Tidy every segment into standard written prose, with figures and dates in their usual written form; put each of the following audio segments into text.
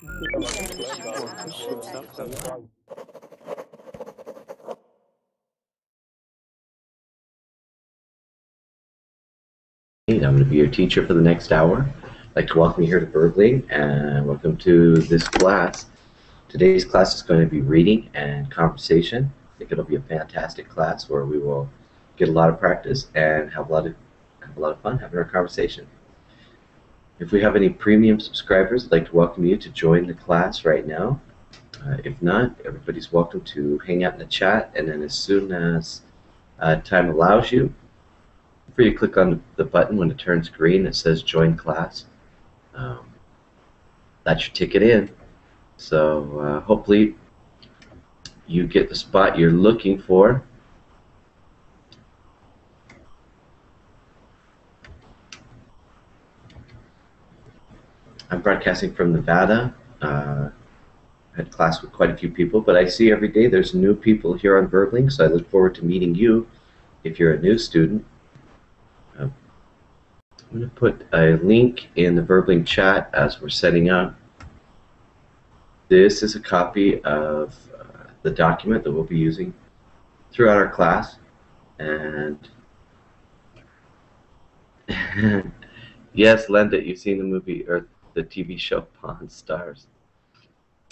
I'm going to be your teacher for the next hour. I'd like to welcome you here to Berkeley and welcome to this class. Today's class is going to be reading and conversation. I think it'll be a fantastic class where we will get a lot of practice and have a lot of fun having our conversation. If we have any premium subscribers, I'd like to welcome you to join the class right now. If not, everybody's welcome to hang out in the chat, and then as soon as time allows you, feel free to click on the button when it turns green that says join class. That's your ticket in. So hopefully you get the spot you're looking for. I'm broadcasting from Nevada. I had class with quite a few people, but I see every day there's new people here on Verbling, so I look forward to meeting you if you're a new student. I'm going to put a link in the Verbling chat as we're setting up. This is a copy of the document that we'll be using throughout our class. And yes, Linda, you've seen the movie or the TV show Pawn Stars.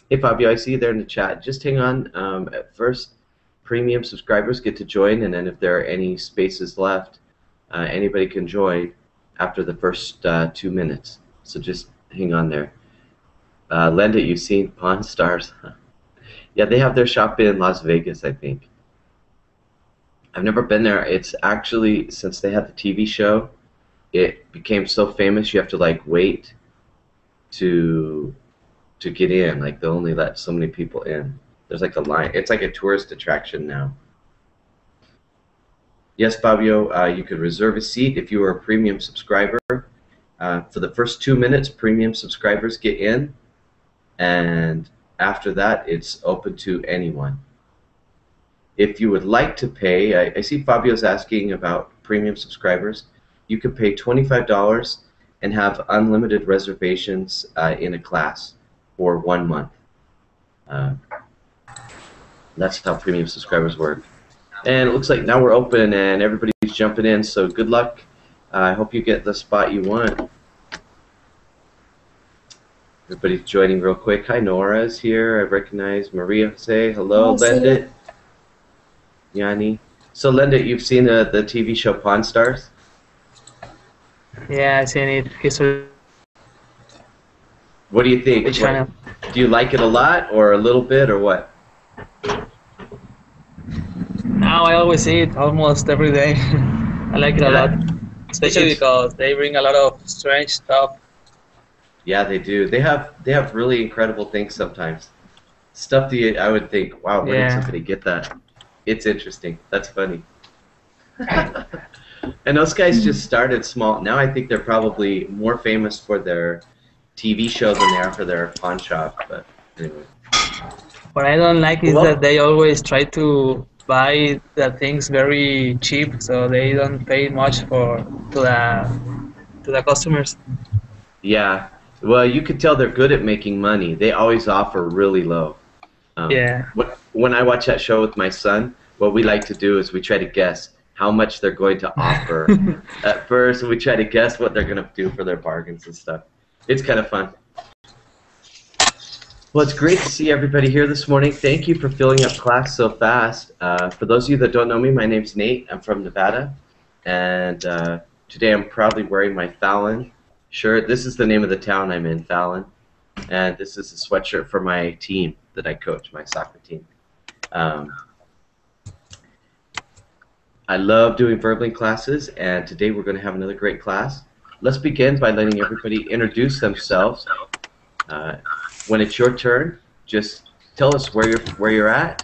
Hey Fabio, I see you there in the chat. Just hang on. At first, premium subscribers get to join, and then if there are any spaces left, anybody can join after the first 2 minutes. So just hang on there. Linda, you've seen Pawn Stars. Yeah, they have their shop in Las Vegas, I think. I've never been there. It's actually, since they had the TV show, it became so famous you have to like wait to get in. Like they'll only let so many people in. There's like a line. It's like a tourist attraction now. Yes, Fabio, you could reserve a seat if you are a premium subscriber. For the first 2 minutes, premium subscribers get in, and after that, it's open to anyone. If you would like to pay, I see Fabio's asking about premium subscribers. You could pay $25 and have unlimited reservations in a class for 1 month. That's how premium subscribers work. And it looks like now we're open and everybody's jumping in, so good luck. I hope you get the spot you want. Everybody's joining real quick. Hi, Nora's here. I recognize Maria Jose. Hello, Linda. Yanni. So, Linda, you've seen the TV show Pawn Stars? Yeah, I've seen it. What do you think? Which channel? Do you like it a lot, or a little bit, or what? Now I always see it almost every day. I like it a lot, especially because they bring a lot of strange stuff. Yeah, they do. They have really incredible things sometimes. Stuff that I would think, wow, where did somebody get that? It's interesting. That's funny. And those guys just started small. Now I think they're probably more famous for their TV show than they are for their pawn shop. But anyway. What I don't like is that they always try to buy the things very cheap, so they don't pay much to the customers. Yeah. Well, you could tell they're good at making money. They always offer really low. Yeah. When I watch that show with my son, what we like to do is we try to guess how much they're going to offer at first, and we try to guess what they're going to do for their bargains and stuff. It's kind of fun. Well, it's great to see everybody here this morning. Thank you for filling up class so fast. For those of you that don't know me, my name's Nate. I'm from Nevada, and today I'm proudly wearing my Fallon shirt. This is the name of the town I'm in, Fallon, and this is a sweatshirt for my team that I coach, my soccer team. I love doing Verbling classes, and today we're going to have another great class. Let's begin by letting everybody introduce themselves. When it's your turn, just tell us where you're at,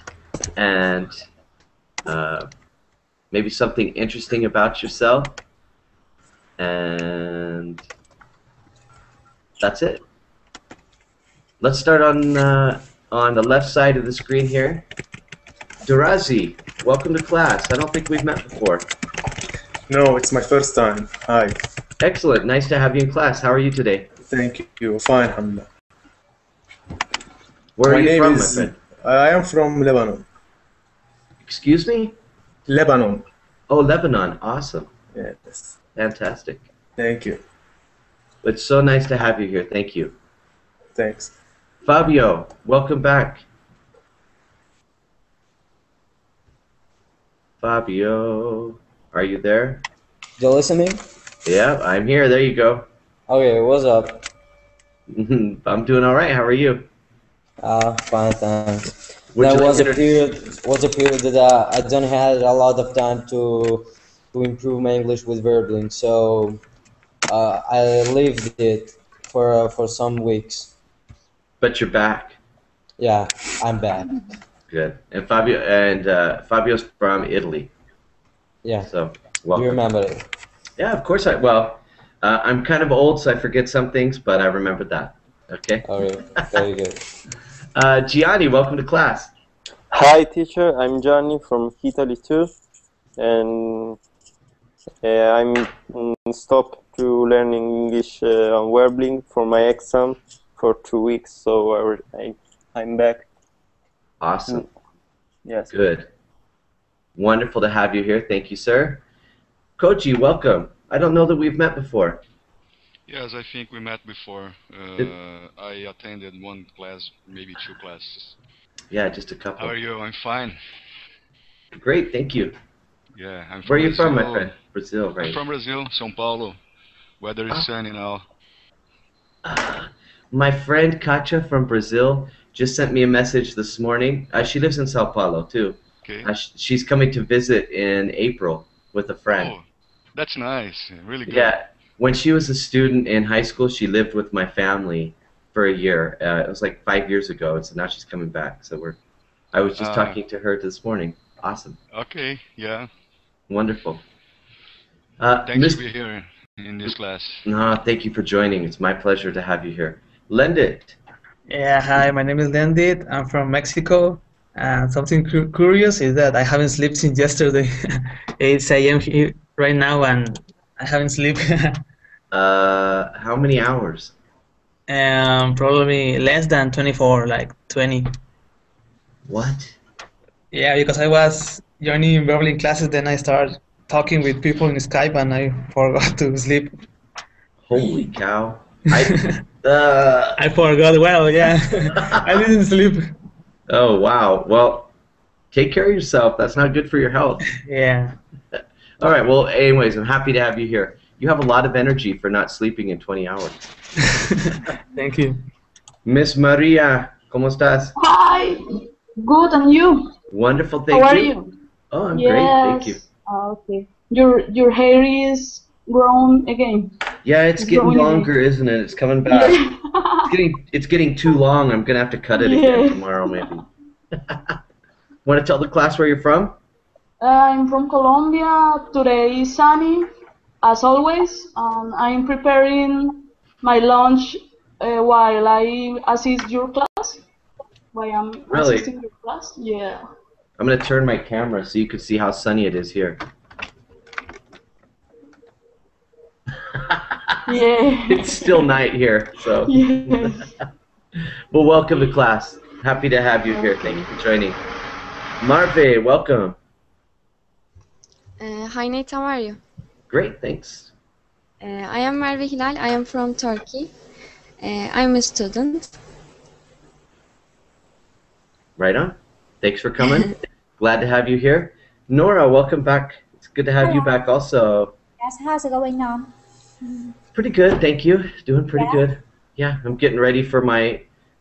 and maybe something interesting about yourself, and that's it. Let's start on the left side of the screen here. Durazi, welcome to class. I don't think we've met before. No, it's my first time. Hi. Excellent. Nice to have you in class. How are you today? Thank you. Fine, alhamdulillah. Where are My you name from, my is. friend? I am from Lebanon. Excuse me? Lebanon. Oh, Lebanon. Awesome. Yes. Fantastic. Thank you. It's so nice to have you here. Thank you. Thanks. Fabio, welcome back. Fabio, are you there? You listening? Yeah, I'm here. There you go. Okay, what's up? I'm doing all right. How are you? Fine, thanks. Would you There like was to a period that I don't have a lot of time to improve my English with verbling, so I left it for some weeks. But you're back. Yeah, I'm back. Good. And Fabio's from Italy. Yeah, So do you welcome. remember it? Yeah, of course I'm kind of old, so I forget some things, but I remember that. Okay. Okay, very good. Gianni, welcome to class. Hi, teacher. I'm Gianni from Italy too, and I'm stopped to learning English on Werbling for my exam for 2 weeks. So I'm back. Awesome. Yes. Good. Wonderful to have you here. Thank you, sir. Koji, welcome. I don't know that we've met before. Yes, I think we met before. I attended one class, maybe two classes. Yeah, just a couple. How are you? I'm fine. Great, thank you. Yeah, I'm from Where are you Brazil. from, my friend? Brazil, right? I'm from Brazil, São Paulo. Weather is sunny now. My friend Katia from Brazil just sent me a message this morning. She lives in Sao Paulo, too. Okay. She's coming to visit in April with a friend. Oh, that's nice. Really good. Yeah, when she was a student in high school, she lived with my family for a year. It was like 5 years ago, and so now she's coming back. So I was just talking to her this morning. Awesome. Okay, yeah. Wonderful. Thanks to be here in this class. No, thank you for joining. It's my pleasure to have you here. Lendit. Yeah, hi, my name is Lendit. I'm from Mexico. And something curious is that I haven't slept since yesterday. 8 a.m. here right now, and I haven't slept. How many hours? Probably less than 24, like 20. What? Yeah, because I was joining Berlin classes, then I started talking with people in Skype, and I forgot to sleep. Holy cow. I forgot, well, yeah. I didn't sleep. Oh, wow. Well, take care of yourself. That's not good for your health. Yeah. All right. Well, anyways, I'm happy to have you here. You have a lot of energy for not sleeping in 20 hours. Thank you. Miss Maria, ¿cómo estás? Hi, good, and you? Wonderful, thank you. How are you? Oh, I'm great, thank you. Okay. Your hair is grown again. Yeah, it's getting longer, isn't it? It's coming back. It's getting too long. I'm gonna have to cut it again tomorrow, maybe. Want to tell the class where you're from? I'm from Colombia. Today is sunny, as always. I'm preparing my lunch while I assist your class. While I'm assisting your class, yeah. I'm gonna turn my camera so you can see how sunny it is here. Yeah. It's still night here, so. Yes. Well, welcome to class. Happy to have you here. Thank you for joining. Marve, welcome. Hi Nate, how are you? Great, thanks. I am Merve Hilal. I am from Turkey. I'm a student. Right on. Thanks for coming. Glad to have you here. Nora, welcome back. It's good to have you back also. Yes, how's it going on? Pretty good, thank you. Doing pretty good. Yeah, I'm getting ready for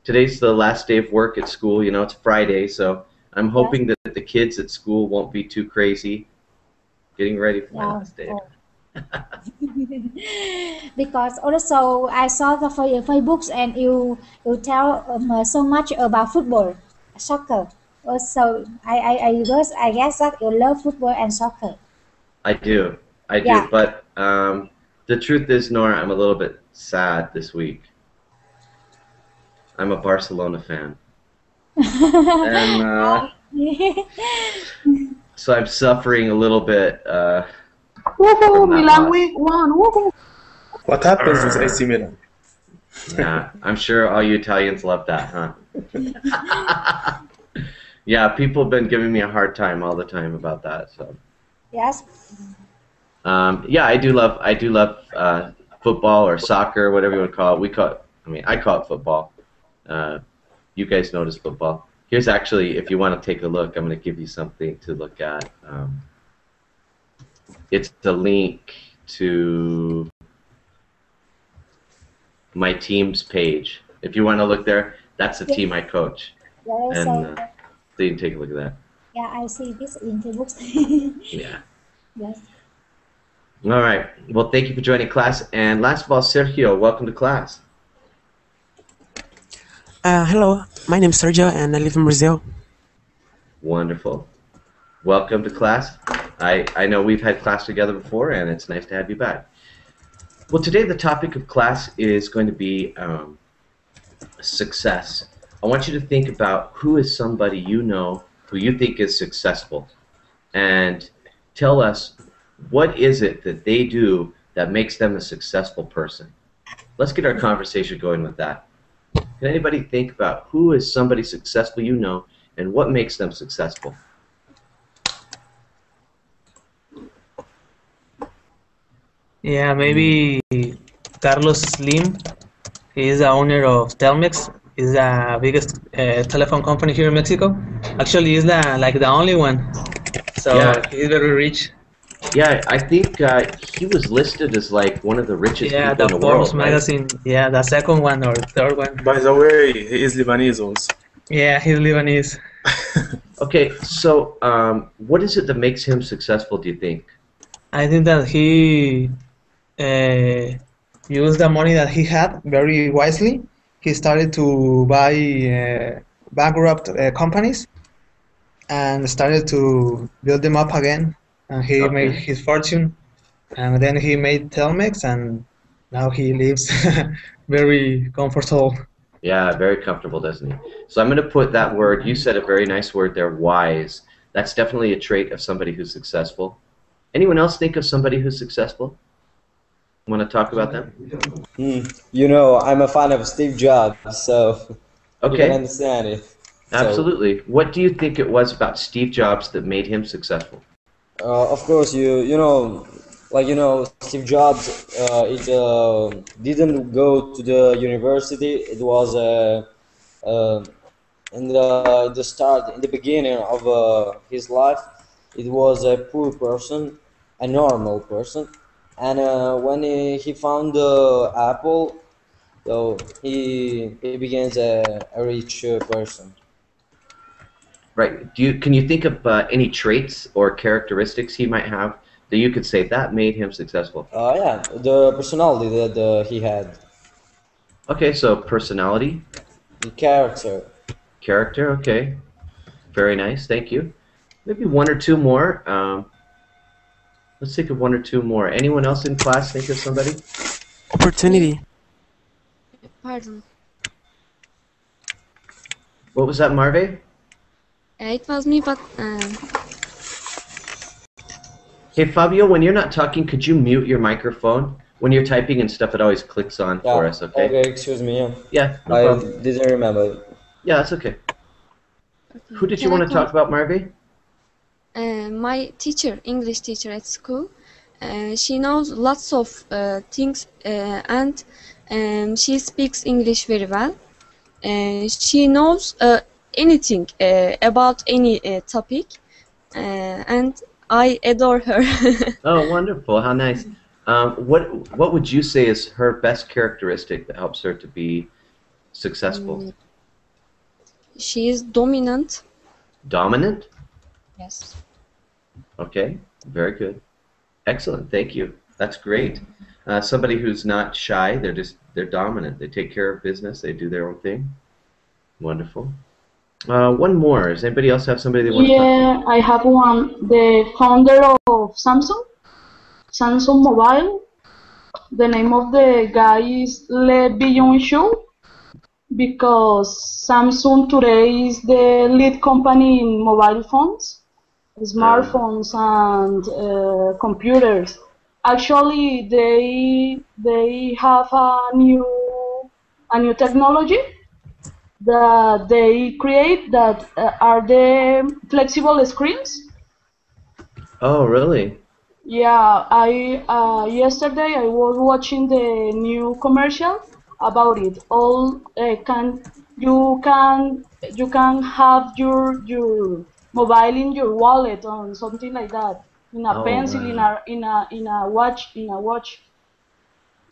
today's the last day of work at school. You know, it's Friday, so I'm hoping that the kids at school won't be too crazy. Getting ready for my last day. Because also I saw the Facebooks and you tell so much about football, soccer. Also, I guess that you love football and soccer. I do, but the truth is, Nora, I'm a little bit sad this week. I'm a Barcelona fan. And so I'm suffering a little bit. Woohoo! Milan week 1. Woohoo! What happens with AC Milan? Yeah, I'm sure all you Italians love that, huh? Yeah, people have been giving me a hard time all the time about that. So, Yes. yeah, I do love football or soccer, whatever you want to call it. We call it. I mean, I call it football. You guys know it as football. Here's actually, if you want to take a look, I'm going to give you something to look at. It's a link to my team's page. If you want to look there, that's the team I coach. Yeah, And so so you can take a look at that. yeah, I see this in the books. Yeah. Yes. All right. Well, thank you for joining class. And last of all, Sergio, welcome to class. Hello, my name is Sergio and I live in Brazil. Wonderful. Welcome to class. I know we've had class together before, and it's nice to have you back. Well, today the topic of class is going to be success. I want you to think about who is somebody you know who you think is successful, and tell us what is it that they do that makes them a successful person. Let's get our conversation going with that. Can anybody think about who is somebody successful you know and what makes them successful? Yeah, maybe Carlos Slim. He is the owner of Telmex. He's the biggest telephone company here in Mexico. Actually, he's the only one. So Yeah. he's very rich. Yeah, I think he was listed as like one of the richest Yeah, people the in the Forbes world, right? magazine. Yeah, the second one or third one. By the way, he is Lebanese also. Yeah, he's Lebanese. Okay, so what is it that makes him successful, do you think? I think that he used the money that he had very wisely. He started to buy bankrupt companies and started to build them up again. And he made Okay. his fortune. And then he made Telmex, and now he lives very comfortable. Yeah, very comfortable, doesn't he? So I'm going to put that word, you said a very nice word there, wise. That's definitely a trait of somebody who's successful. Anyone else think of somebody who's successful? Want to talk about them? You know, I'm a fan of Steve Jobs, so you can Okay, understand it. So, absolutely. What do you think it was about Steve Jobs that made him successful? of course, Steve Jobs. It didn't go to the university. It was in the beginning of his life. It was a poor person, a normal person, and when he found Apple, so he became a rich person. Right. Can you think of any traits or characteristics he might have that you could say that made him successful? Yeah, the personality that he had, Okay, so personality, the character. character, okay. Very nice, thank you. Maybe one or two more. Let's think of one or two more. Anyone else in class think of somebody? Opportunity. Pardon. What was that, Marve? It was me, but Hey, Fabio, when you're not talking, could you mute your microphone? When you're typing and stuff, it always clicks on Yeah. for us, okay? Okay, excuse me. Yeah. Yeah, no I problem. didn't remember. Yeah, that's okay. Who did you can I want to talk about, Marve? my teacher, English teacher at school, she knows lots of things and she speaks English very well. She knows anything about any topic, and I adore her. Oh, wonderful. How nice. What would you say is her best characteristic that helps her to be successful? She is dominant. Dominant? Yes. Okay, very good. Excellent, thank you. That's great. Somebody who's not shy, they're dominant. They take care of business, they do their own thing. Wonderful. One more. Does anybody else have somebody they want to talk about? Yeah, I have one. The founder of Samsung Mobile. The name of the guy is Le Billon, because Samsung today is the lead company in mobile phones, smartphones, and computers. Actually, they have a new a new technology that they create that are the flexible screens. Oh, really? Yeah, I yesterday I was watching the new commercial about it. All you can you can have your mobile in your wallet or something like that. In a Oh, pencil, wow. in a watch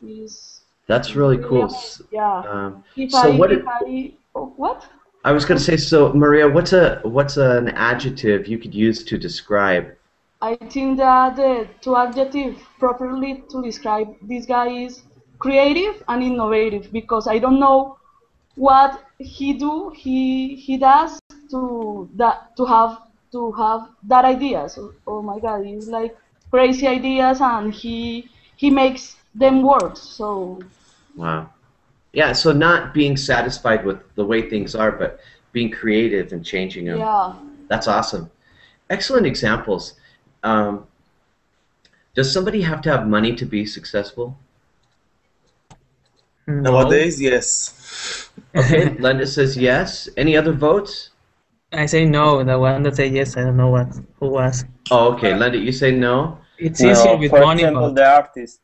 is That's really really cool. amazing. Yeah. So what If I oh, what? I was going to say, so Maria, what's an adjective you could use to describe? I think that the two adjectives properly to describe this guy is creative and innovative because I don't know what he does to have that idea. So, oh my God, he's like crazy ideas and he makes them work. So Wow. Yeah, so not being satisfied with the way things are, but being creative and changing them. yeah, That's awesome. Excellent examples. Um, does somebody have to have money to be successful? No. Nowadays, yes. Okay, Linda says yes. Any other votes? I say no. The one that say yes, I don't know who was. Oh, okay. Linda, you say no? It's easier No, with for money, example, but the artist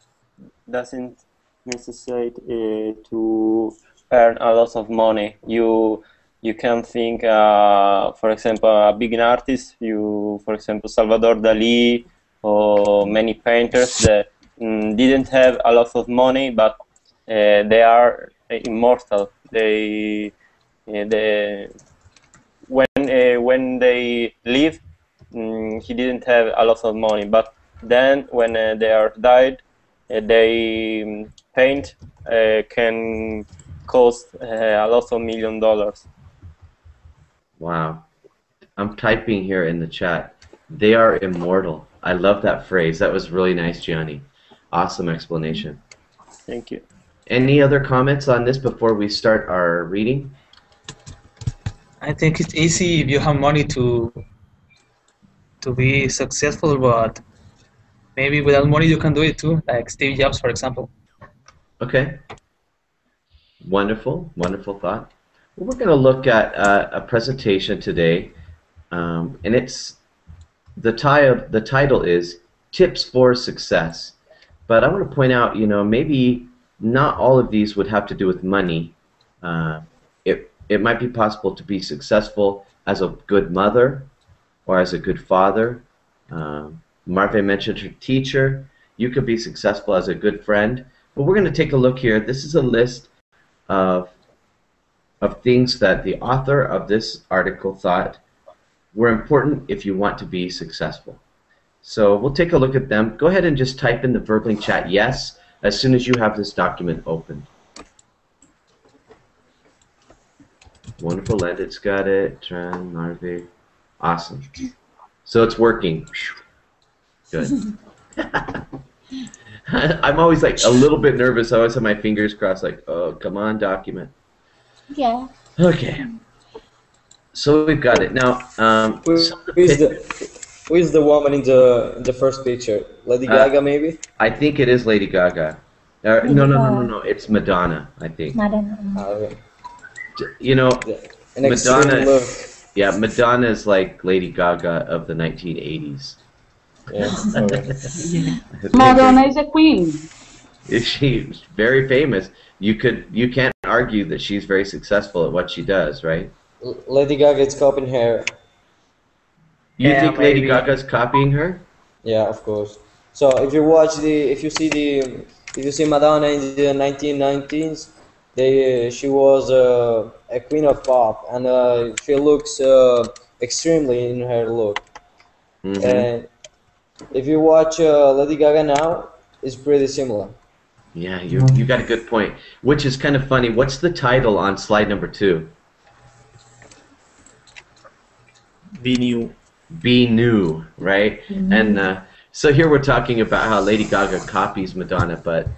doesn't necessitate to earn a lot of money. You can think, for example, a big artist. For example, Salvador Dali or many painters that didn't have a lot of money, but they are immortal. When they live, he didn't have a lot of money, but then when they are died, they paint can cost a lot of $1 million. Wow. I'm typing here in the chat. They are immortal. I love that phrase. That was really nice, Gianni. Awesome explanation. Thank you. Any other comments on this before we start our reading? I think it's easy if you have money to be successful, but maybe without money you can do it too, like Steve Jobs, for example. Okay. Wonderful, wonderful thought. Well, we're going to look at a presentation today, and it's the title is Tips for Success. But I want to point out, maybe not all of these would have to do with money. It might be possible to be successful as a good mother or as a good father. Marve mentioned her teacher. You could be successful as a good friend. But we're going to take a look here. This is a list of things that the author of this article thought were important if you want to be successful. So we'll take a look at them. Go ahead and just type in the Verbling chat yes as soon as you have this document opened. Wonderful, Landit's got it. Tran, Marve. Awesome. So it's working. Good. I'm always like a little bit nervous. I always have my fingers crossed like, oh, come on, document. Yeah. Okay. So we've got it. Now, Who is the woman in the first picture? Lady Gaga, maybe? I think it is Lady Gaga. No. It's Madonna, I think. Madonna. Okay. An extreme Madonna. look. Yeah, Madonna is like Lady Gaga of the 1980s. Yeah. Okay. Madonna is a queen. She's very famous. You can't argue that she's very successful at what she does, right? Lady Gaga is copying her. You Yeah, think Lady maybe. Gaga's copying her? Yeah, of course. So if you see Madonna in the 1990s, she was a queen of pop, and she looks extremely in her look. Mm-hmm. And if you watch Lady Gaga now, it's pretty similar. Yeah, you got a good point. Which is kind of funny. What's the title on slide number 2? Be new. Be new, right? Mm-hmm. And so here we're talking about how Lady Gaga copies Madonna, but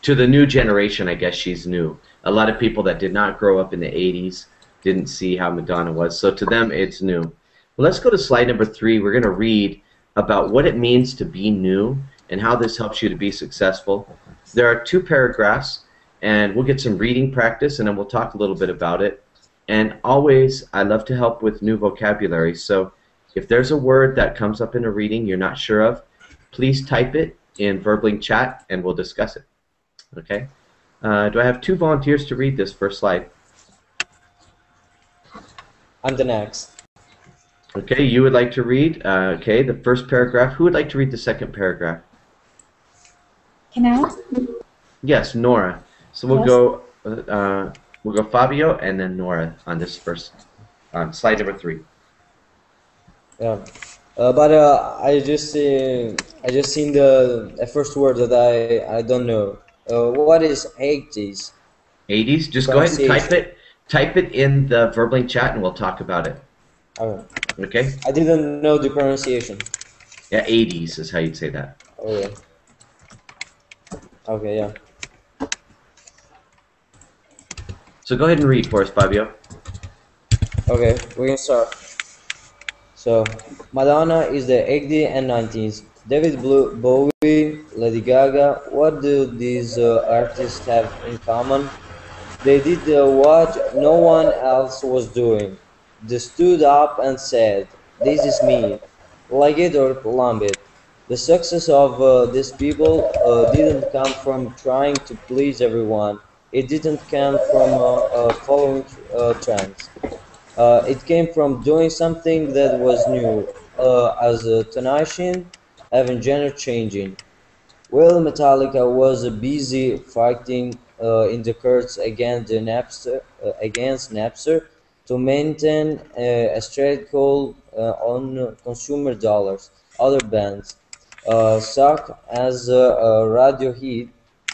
to the new generation, I guess she's new. A lot of people that did not grow up in the 80s didn't see how Madonna was, so to them it's new. Well, let's go to slide number 3. We're going to read about what it means to be new and how this helps you to be successful. There are 2 paragraphs, and we'll get some reading practice, and then we'll talk a little bit about it. And always, I love to help with new vocabulary. So if there's a word that comes up in a reading you're not sure of, please type it in Verbling chat, and we'll discuss it. Okay? Do I have 2 volunteers to read this first slide? I'm the next. Okay, you would like to read, okay, the first paragraph. Who would like to read the second paragraph? Can I? Yes, Nora. So we'll Yes. we'll go Fabio and then Nora on this first, on slide number 3. Yeah, but I just seen the first word that I don't know. What is 80s? 80s? Just go ahead and type it in the Verbling chat, and we'll talk about it. Okay. Okay? I didn't know the pronunciation. Yeah, 80s is how you'd say that. Oh yeah. Okay, yeah. So go ahead and read for us, Fabio. Okay, we can start. So, Madonna is the 80s and 90s. David Bowie, Lady Gaga. What do these artists have in common? They did what no one else was doing. They stood up and said, "This is me. Like it or lump it." The success of these people didn't come from trying to please everyone. It didn't come from following trends. It came from doing something that was new, as astonishing, even genre changing. Well, Metallica was busy fighting in the courts against Napster to maintain a straight hold on consumer dollars. Other bands, such as Radiohead,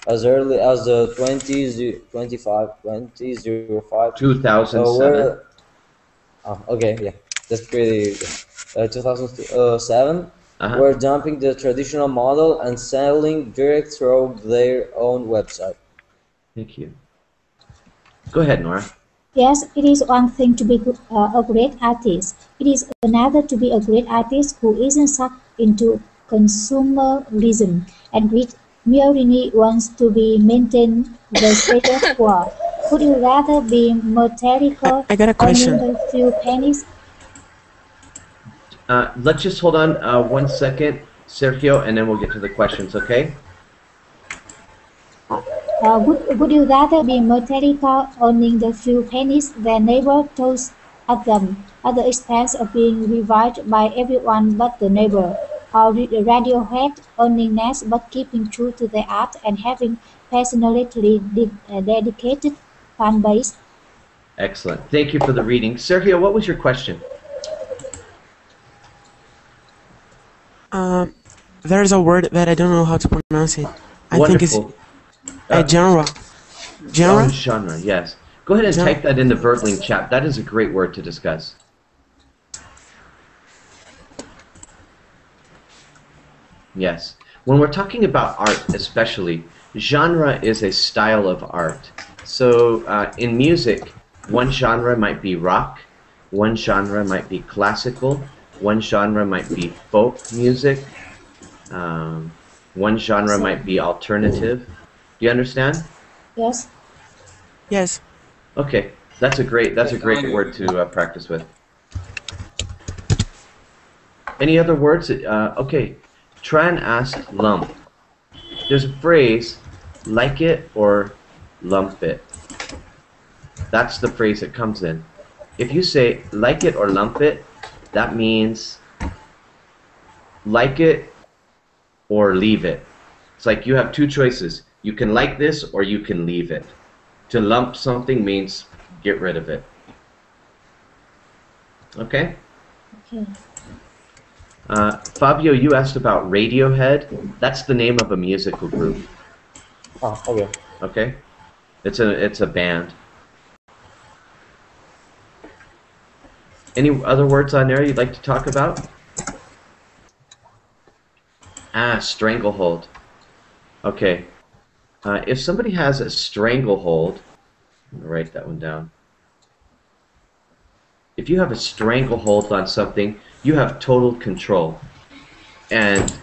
as early as 2005, 2007. were okay, yeah, that's pretty. 2007 were dumping the traditional model and selling direct through their own website. Thank you. Go ahead, Nora. Yes, it is one thing to be a great artist. It is another to be a great artist who isn't sucked into consumerism and merely wants to be maintain the status quo. Would you rather be Metallica I got a question. earning a few pennies? Let's just hold on 1 second, Sergio, and then we'll get to the questions, okay? Would you rather be Metallica earning the few pennies their neighbor throws at them at the expense of being reviled by everyone but the neighbor? Or Radiohead earning less but keeping true to their art and having passionately dedicated fan base? Excellent. Thank you for the reading. Sergio, what was your question? There's a word that I don't know how to pronounce it. I Wonderful. think it's genre. Genre? Oh, genre, yes. Go ahead and type that in the Verbling chat. That is a great word to discuss. Yes. When we're talking about art, especially, genre is a style of art. So in music, one genre might be rock, one genre might be classical, one genre might be folk music, one genre might be alternative. Do you understand? Yes. Yes. Okay, that's a great word to practice with. Any other words? Okay, Tran asked lump. There's a phrase, like it or lump it. That's the phrase that comes in. If you say like it or lump it, that means like it or leave it. It's like you have 2 choices. You can like this or you can leave it. To lump something means get rid of it. Okay? Okay. Fabio, you asked about Radiohead. That's the name of a musical group. Oh, okay. Okay? It's a band. Any other words on there you'd like to talk about? Stranglehold. Okay. If somebody has a stranglehold, I'm gonna write that one down. If you have a stranglehold on something, you have total control. And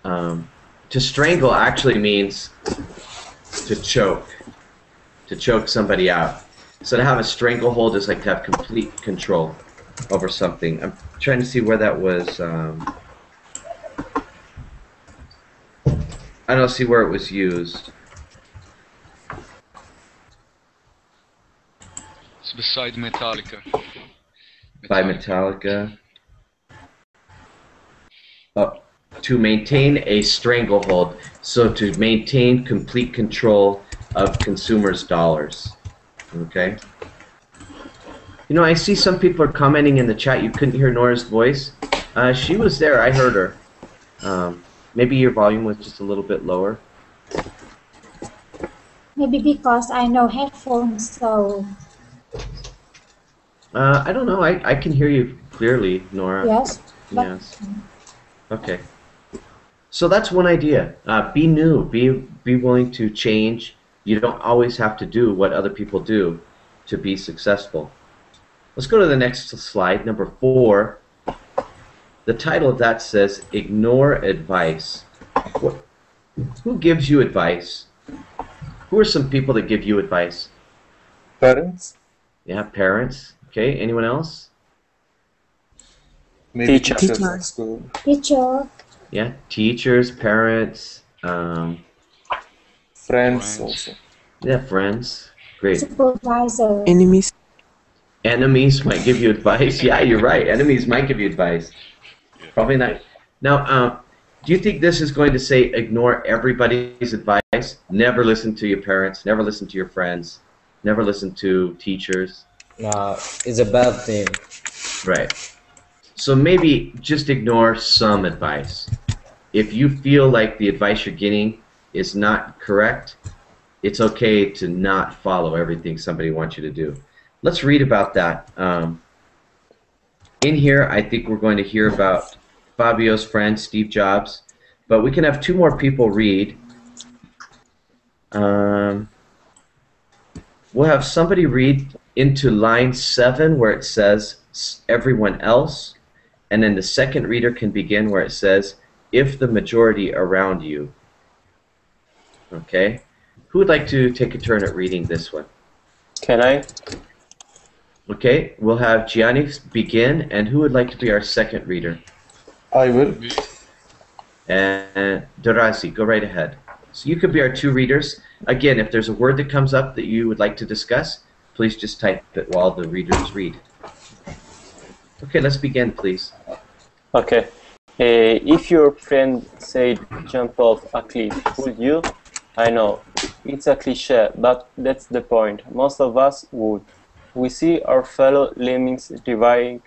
to strangle actually means to choke. to choke somebody out. So to have a stranglehold is like to have complete control over something. I'm trying to see where that was. I don't see where it was used. It's beside Metallica. By Metallica. Oh, to maintain a stranglehold. So to maintain complete control of consumers' dollars. Okay. You know, I see some people are commenting in the chat. You couldn't hear Nora's voice. She was there. I heard her. Maybe your volume was just a little bit lower. Maybe because I know headphones, so. I don't know. I can hear you clearly, Nora. Yes. Yes. Okay. So that's one idea. Be new. Be willing to change. You don't always have to do what other people do to be successful. Let's go to the next slide, number 4. The title of that says, Ignore Advice. Who gives you advice? Who are some people that give you advice? Parents. Yeah, parents. Okay, anyone else? Maybe Teachers. teachers at school. Teacher. Yeah, teachers, parents, Friends also. yeah, friends. Great. Supervisor. Enemies. Enemies might give you advice. Yeah, you're right. Enemies might give you advice. Probably not. Now, do you think this is going to say ignore everybody's advice? Never listen to your parents. Never listen to your friends. Never listen to teachers. No, it's a bad thing. Right. So maybe just ignore some advice. If you feel like the advice you're getting is not correct, it's okay to not follow everything somebody wants you to do. Let's read about that. In here, I think we're going to hear about Fabio's friend, Steve Jobs, but we can have 2 more people read. We'll have somebody read into line 7 where it says everyone else, and then the second reader can begin where it says if the majority around you. Okay? Who would like to take a turn at reading this one? Can I? Okay, we'll have Gianni begin, and who would like to be our second reader? I will. And Dorasi, go right ahead. So you could be our 2 readers. Again, if there's a word that comes up that you would like to discuss, please just type it while the readers read. Okay, let's begin, please. Okay. If your friend said jump off a cliff, would you? I know, it's a cliche, but that's the point. Most of us would. We see our fellow lemmings diving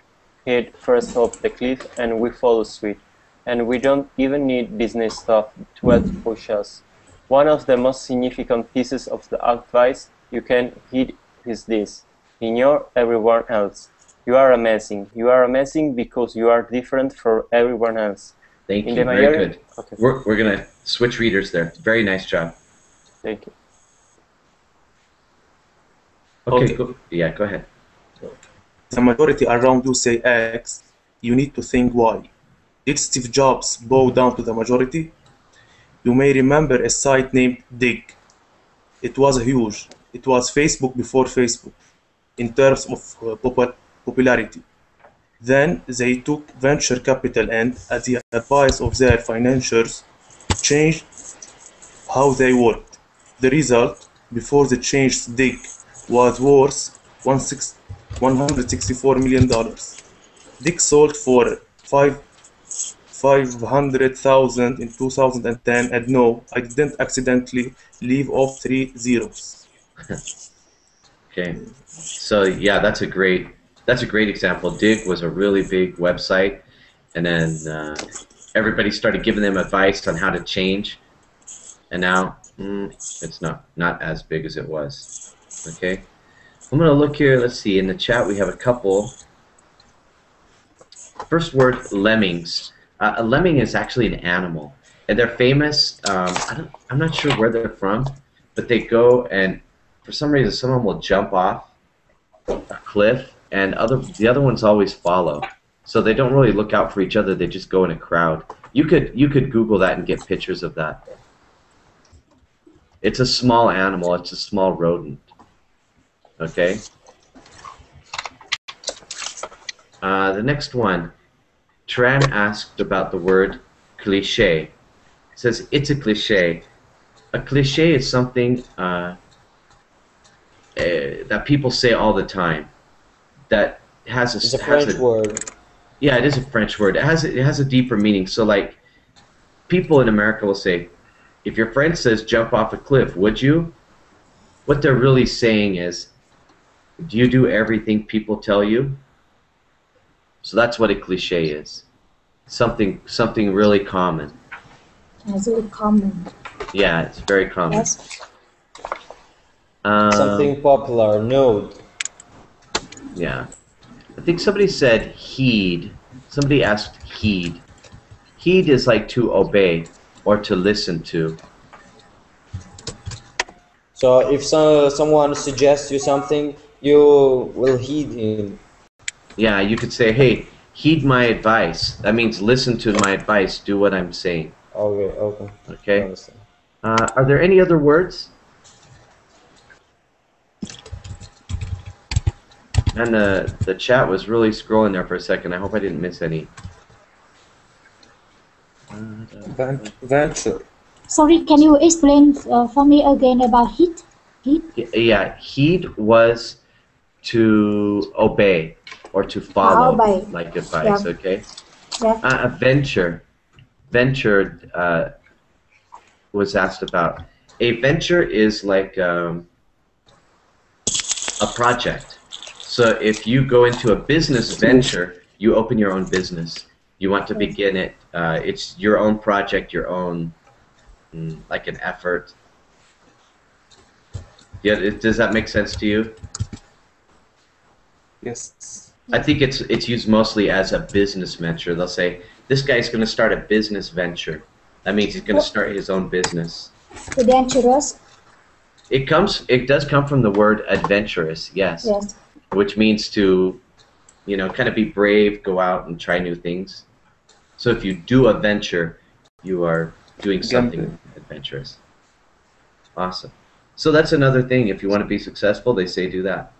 head first off the cliff and we follow suit. And we don't even need business stuff to help push us. One of the most significant pieces of the advice you can heed is this. Ignore everyone else. You are amazing. You are amazing because you are different from everyone else. Thank you. Very good. Okay. We're going to switch readers there. Very nice job. Thank you. Okay, go ahead. The majority around you say X, you need to think why. Did Steve Jobs bow down to the majority? You may remember a site named Dig. It was huge. It was Facebook before Facebook in terms of popularity. Then they took venture capital and, at the advice of their financiers, changed how they worked. The result, before the change, Dig was worth $164 million. Dig sold for $500,000 in 2010, and no, I didn't accidentally leave off 3 zeros. Okay, so yeah, that's a great example. Dig was a really big website, and then everybody started giving them advice on how to change, and now it's not as big as it was. Okay, I'm gonna look here. Let's see. In the chat, we have a couple. First word, lemmings. A lemming is actually an animal, and they're famous. I'm not sure where they're from, but they go and for some reason someone will jump off a cliff, and the other ones always follow. So they don't really look out for each other. They just go in a crowd. You could Google that and get pictures of that. It's a small animal. It's a small rodent. Okay. The next one, Tran asked about the word cliche. It says it's a cliche. A cliche is something that people say all the time. That has a. It's a French word. Yeah, it is a French word. It has a deeper meaning. So like, people in America will say, if your friend says jump off a cliff, would you? What they're really saying is, do you do everything people tell you? So that's what a cliche is. Something really common. It's really common. Yeah, it's very common. Yes. Something popular, known. Yeah. I think somebody said heed. Somebody asked heed. Heed is like to obey or to listen to. So if someone suggests you something, you will heed him. Yeah, you could say, hey, heed my advice. That means listen to my advice. Do what I'm saying. Okay, okay. Okay. Are there any other words? And the chat was really scrolling there for a second. I hope I didn't miss any. Venture. Sorry, can you explain for me again about heed? Heed? Yeah, heed was to obey or to follow, obey. like advice. Yeah. Okay. Yeah. Venture was asked about. A venture is like a project. So if you go into a business venture, you open your own business. You want to begin it. It's your own project, your own, like an effort. Yeah, does that make sense to you? Yes. I think it's used mostly as a business venture. They'll say, this guy's going to start a business venture. That means he's going to start his own business. Adventurous? It does come from the word adventurous, yes. Yes. Which means to, kind of be brave, go out and try new things. So if you do a venture, you are doing something adventurous. Awesome. So that's another thing. If you want to be successful, they say do that.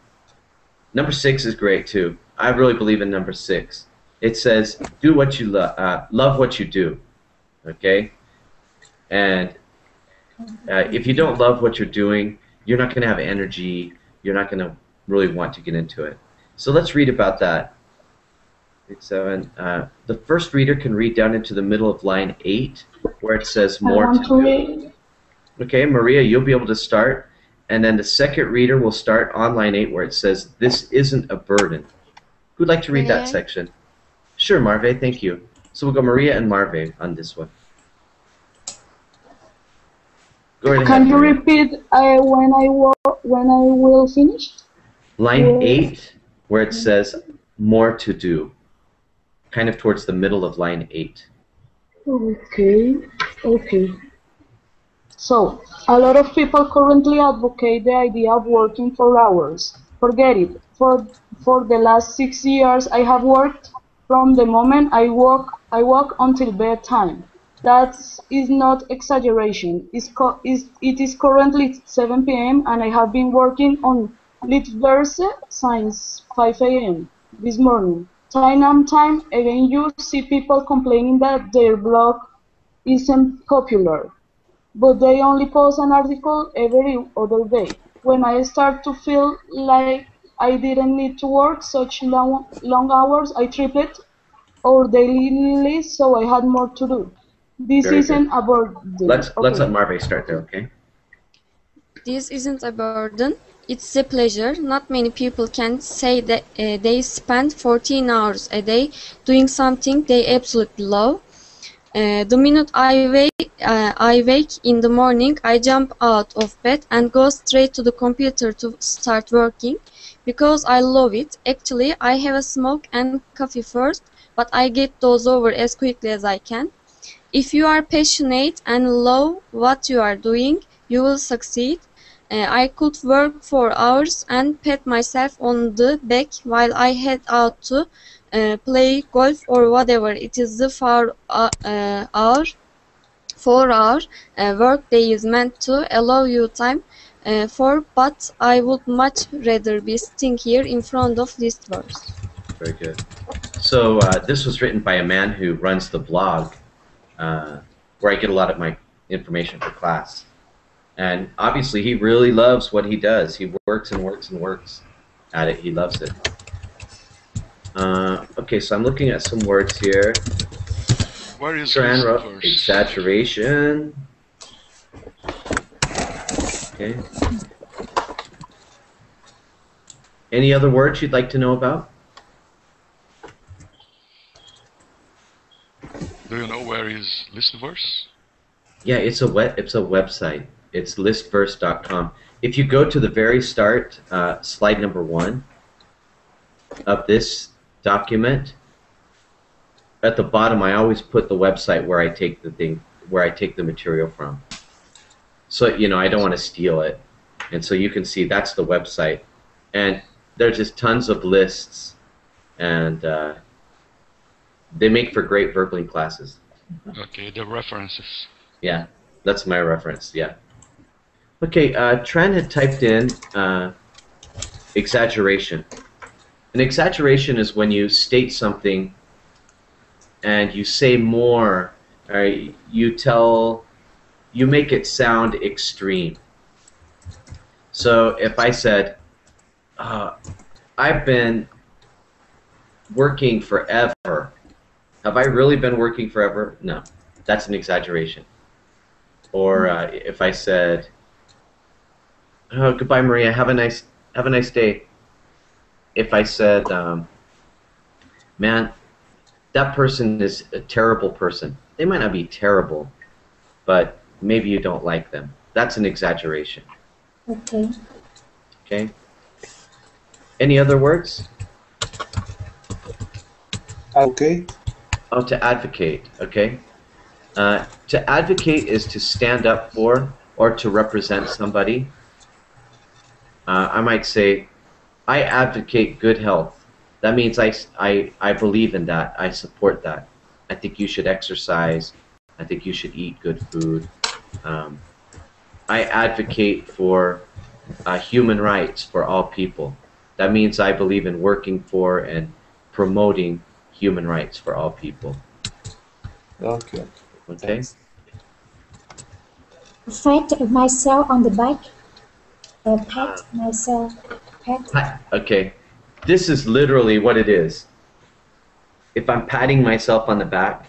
Number 6 is great too. I really believe in number 6. It says do what you love what you do. Okay? And if you don't love what you're doing, you're not going to have energy. You're not going to really want to get into it. So let's read about that. The first reader can read down into the middle of line 8, where it says more to do. Okay, Maria, you'll be able to start. And then the second reader will start on line 8, where it says, this isn't a burden. Who'd like to read that section? Sure, Marve, thank you. So we'll go Maria and Marve on this one. Go right ahead, Can you Maria. repeat when I will finish? Line 8, where it says more to do. Kind of towards the middle of line 8. Okay. So, a lot of people currently advocate the idea of working for hours. Forget it. For the last 6 years, I have worked from the moment I walk until bedtime. That is not exaggeration. It is currently 7 p.m. and I have been working on Litverse since 5 a.m. this morning. Time and time again, you see people complaining that their blog isn't popular, but they only post an article every other day. When I start to feel like I didn't need to work such long hours, I tripled our daily list so I had more to do. This Very isn't good. a burden. Let's let Marve start there, okay? This isn't a burden, it's a pleasure. Not many people can say that they spend 14 hours a day doing something they absolutely love. The minute I wake in the morning, I jump out of bed and go straight to the computer to start working because I love it. Actually, I have a smoke and coffee first, but I get those over as quickly as I can. If you are passionate and love what you are doing, you will succeed. I could work for hours and pat myself on the back while I head out to play golf or whatever. It is the 4-hour work day is meant to allow you time but I would much rather be sitting here in front of this verse. Very good. So this was written by a man who runs the blog where I get a lot of my information for class. And obviously he really loves what he does. He works and works and works at it. He loves it. Okay, so I'm looking at some words here. Where is Tran wrote verse? exaggeration. Okay. Any other words you'd like to know about? Do you know where is list verse? Yeah, it's a website. It's listverse.com. If you go to the very start, slide number 1 of this document, at the bottom I always put the website where I take the material from. So I don't want to steal it, and so you can see that's the website, and there's just tons of lists, and they make for great verbling classes. Okay, the references. Yeah, that's my reference. Yeah. Okay, Tran had typed in exaggeration. An exaggeration is when you state something and you say more, or you make it sound extreme. So if I said, I've been working forever. Have I really been working forever? No, that's an exaggeration. Or if I said, "Oh, goodbye, Maria. Have a nice day." If I said, "Man, that person is a terrible person." They might not be terrible, but maybe you don't like them. That's an exaggeration. Okay. Okay. Any other words? Okay. Oh, to advocate. Okay. To advocate is to stand up for or to represent somebody. I might say, I advocate good health. That means I believe in that. I support that. I think you should exercise. I think you should eat good food. I advocate for human rights for all people. That means I believe in working for and promoting human rights for all people. Okay. Okay? Pat myself on the back. Pat myself. Pat. Okay. This is literally what it is. If I'm patting myself on the back,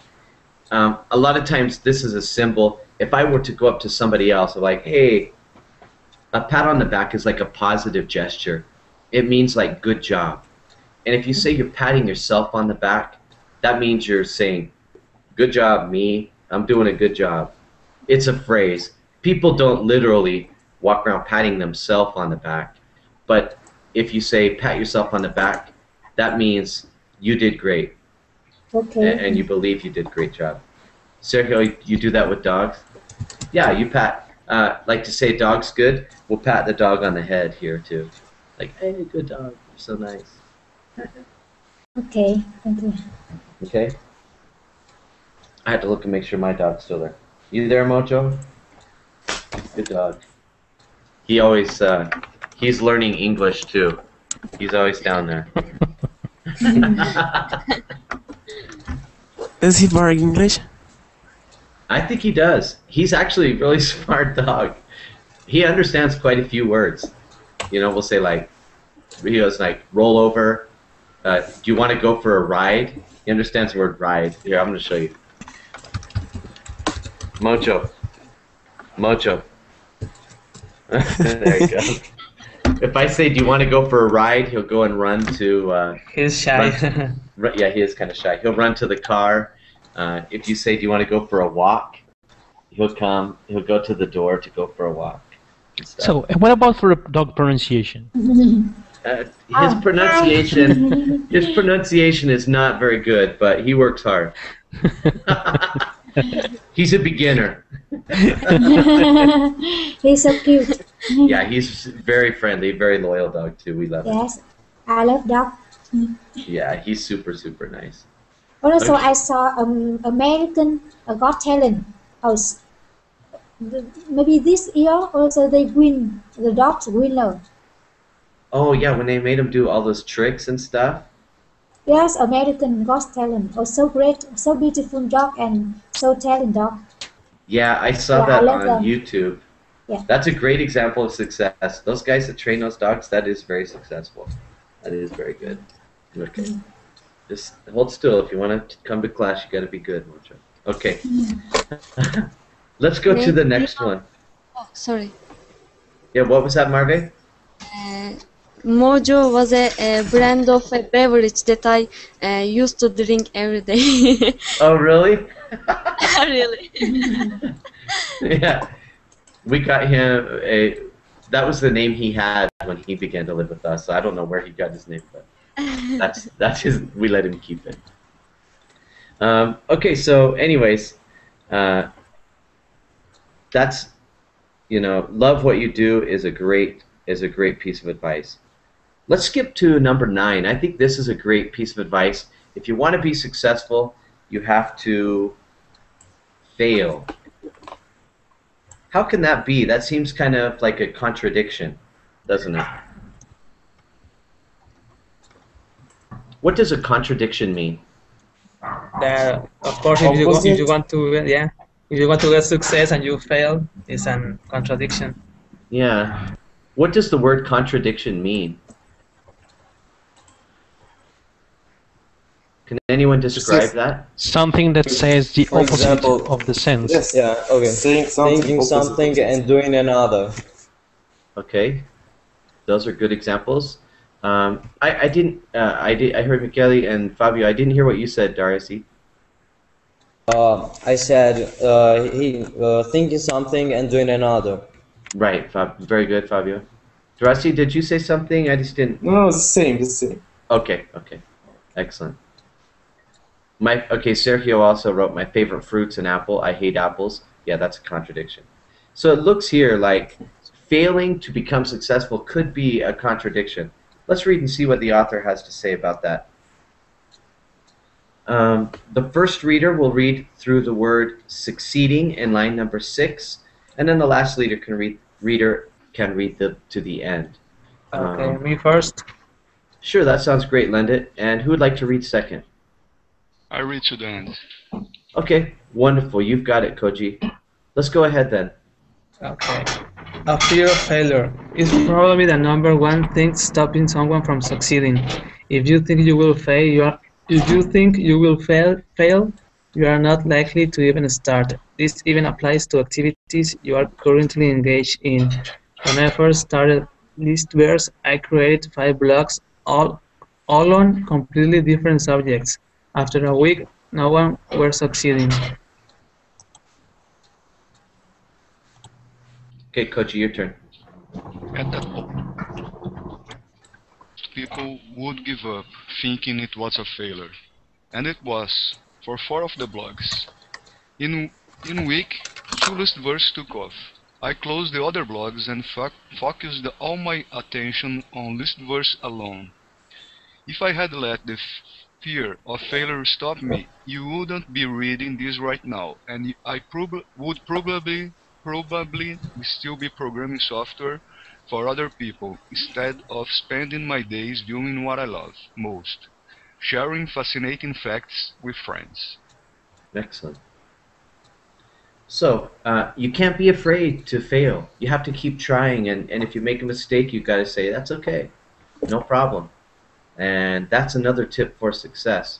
a lot of times this is a symbol. If I were to go up to somebody else, like, hey, a pat on the back is like a positive gesture. It means like good job. And if you say you're patting yourself on the back, that means you're saying, good job, me. I'm doing a good job. It's a phrase. People don't literally walk around patting themselves on the back. But if you say pat yourself on the back, that means you did great. Okay. And you believe you did a great job. Sergio, you do that with dogs? Yeah, you pat. Like to say dog's good, we'll pat the dog on the head here too. Like, hey, good dog. You're so nice. Okay, thank you. Okay. I had to look and make sure my dog's still there. You there, Mojo? Good dog. He always, he's learning English too. He's always down there. Does he bark English? I think he does. He's actually a really smart dog. He understands quite a few words. You know, we'll say like, he goes like, roll over. Do you want to go for a ride? He understands the word ride. Here, I'm going to show you. Mojo. Mojo. There you go. If I say, do you want to go for a ride, he'll go and run to... He's shy. Yeah, he is kind of shy. He'll run to the car. If you say, do you want to go for a walk, he'll go to the door to go for a walk. So, what about for dog pronunciation? His pronunciation is not very good, but he works hard. He's a beginner. He's so cute. Yeah, he's very friendly, very loyal dog too. We love him. Yes, I love dog. Yeah, he's super, super nice. Also, Okay. I saw American Got Talent host. maybe this year also they win the dogs winner. Oh yeah, when they made him do all those tricks and stuff. Yes, American Got Talent. Oh, so great, so beautiful dog and so talented dog. Yeah, I saw Yeah, I that love on them. YouTube. Yeah. That's a great example of success. Those guys that train those dogs, that is very successful. That is very good. Okay. Just hold still. If you want to come to class, you got to be good, Mojo. Okay. Let's go to the next one. Oh, sorry. Yeah, what was that, Marve? Mojo was a brand of a beverage that I used to drink every day. Oh, really? Really? Yeah. We got him a. That was the name he had when he began to live with us. So I don't know where he got his name, but that's his. We let him keep it. Okay, so anyways, that's love what you do is a great piece of advice. Let's skip to number 9. I think this is a great piece of advice. If you want to be successful, you have to fail. How can that be? That seems kind of like a contradiction, doesn't it? What does a contradiction mean? That of course, if you want to get success and you fail, it's an contradiction. Yeah. What does the word contradiction mean? Can anyone describe that? Something that says the For opposite example, of the sense. Yes. Yeah, okay. Saying something Thinking opposite something of and doing another. Okay, those are good examples. I heard Michele and Fabio. I didn't hear what you said, Darcy. I said he thinking something and doing another. Right, very good, Fabio. Darcy, did you say something? I just didn't. No, it's the same. It's the same. Okay, excellent. Sergio also wrote, my favorite fruit's an apple. I hate apples. Yeah, that's a contradiction. So it looks here like failing to become successful could be a contradiction. Let's read and see what the author has to say about that. The first reader will read through the word succeeding in line number 6, and then the last reader can read to the end. Okay, me first. Sure, that sounds great, Lendit. And who would like to read second? I read to the end. Okay, wonderful. You've got it, Koji. Let's go ahead then. Okay. A fear of failure is probably the number one thing stopping someone from succeeding. If you think you will fail, you are not likely to even start. This even applies to activities you are currently engaged in. When I first started Listverse, I created 5 blogs, all on completely different subjects. After a week, no one were succeeding. Okay, Koji, your turn. At that point, people would give up, thinking it was a failure. And it was, for 4 of the blogs. In week, 2 Listverse took off. I closed the other blogs and focused all my attention on Listverse alone. If I had let the fear of failure stop me, you wouldn't be reading this right now, and I would probably still be programming software for other people instead of spending my days doing what I love most, sharing fascinating facts with friends. Excellent. So, you can't be afraid to fail. You have to keep trying, and if you make a mistake, you've got to say, that's okay, no problem. And that's another tip for success.